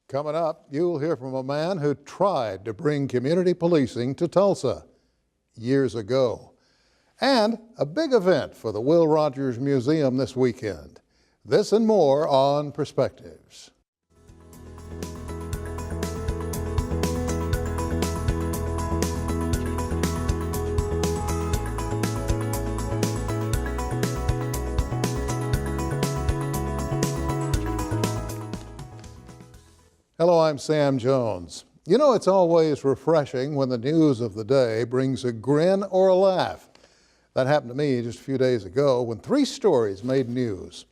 Coming up, you'll hear from a man who tried to bring community policing to Tulsa years ago. And a big event for the Will Rogers Museum this weekend. This and more on Perspectives. Hello, I'm Sam Jones. You know, it's always refreshing when the news of the day brings a grin or a laugh. That happened to me just a few days ago when 3 stories made news.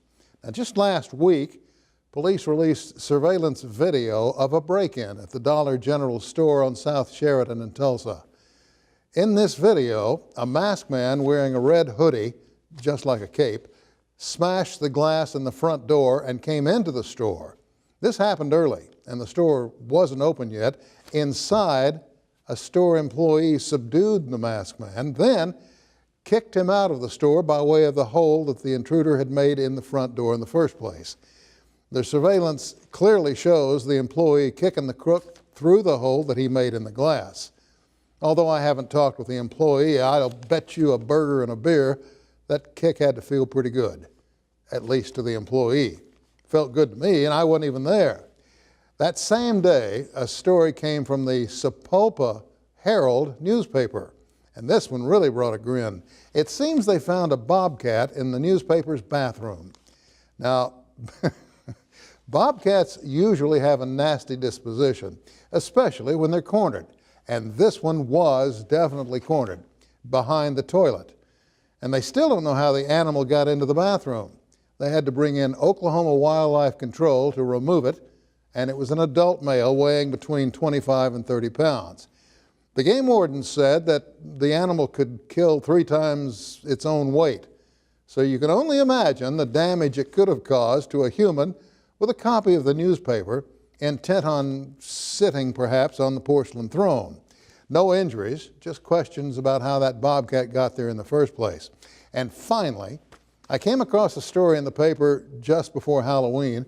Now, just last week, police released surveillance video of a break-in at the Dollar General store on South Sheridan in Tulsa. In this video, a masked man wearing a red hoodie, just like a cape, smashed the glass in the front door and came into the store. This happened early, and the store wasn't open yet. Inside, a store employee subdued the masked man, then kicked him out of the store by way of the hole that the intruder had made in the front door in the first place. The surveillance clearly shows the employee kicking the crook through the hole that he made in the glass. Although I haven't talked with the employee, I'll bet you a burger and a beer that kick had to feel pretty good, at least to the employee. Felt good to me, and I wasn't even there. That same day, a story came from the Sapulpa Herald newspaper, and this one really brought a grin. It seems they found a bobcat in the newspaper's bathroom. Now, bobcats usually have a nasty disposition, especially when they're cornered, and this one was definitely cornered behind the toilet. And they still don't know how the animal got into the bathroom. They had to bring in Oklahoma Wildlife Control to remove it, and it was an adult male weighing between 25 and 30 pounds. The game warden said that the animal could kill 3 times its own weight. So you can only imagine the damage it could have caused to a human with a copy of the newspaper, intent on sitting perhaps on the porcelain throne. No injuries, just questions about how that bobcat got there in the first place. And finally, I came across a story in the paper just before Halloween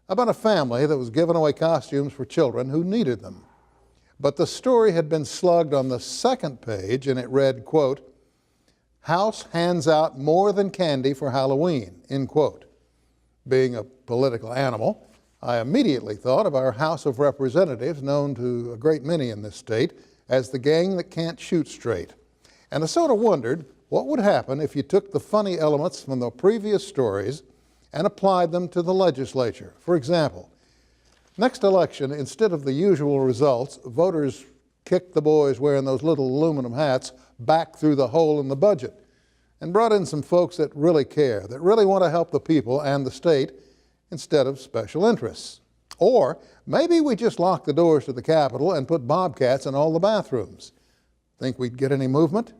about a family that was giving away costumes for children who needed them. But the story had been slugged on the second page, and it read, quote, "House hands out more than candy for Halloween," end quote. Being a political animal, I immediately thought of our House of Representatives, known to a great many in this state as the gang that can't shoot straight. And I sort of wondered what would happen if you took the funny elements from the previous stories and applied them to the legislature. For example, next election, instead of the usual results, voters kicked the boys wearing those little aluminum hats back through the hole in the budget and brought in some folks that really care, that really want to help the people and the state instead of special interests. Or maybe we just lock the doors to the Capitol and put bobcats in all the bathrooms. Think we'd get any movement?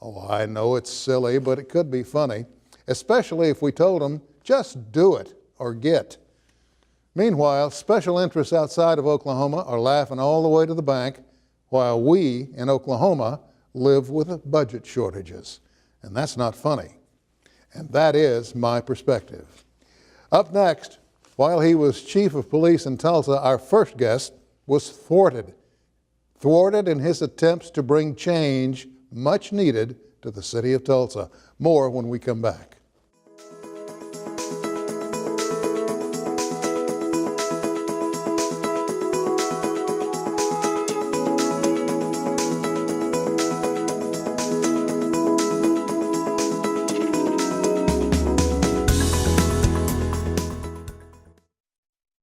Oh, I know it's silly, but it could be funny, especially if we told them, just do it or get. Meanwhile, special interests outside of Oklahoma are laughing all the way to the bank, while we in Oklahoma live with budget shortages. And that's not funny. And that is my perspective. Up next, while he was chief of police in Tulsa, our first guest was thwarted in his attempts to bring change much needed to the city of Tulsa. More when we come back.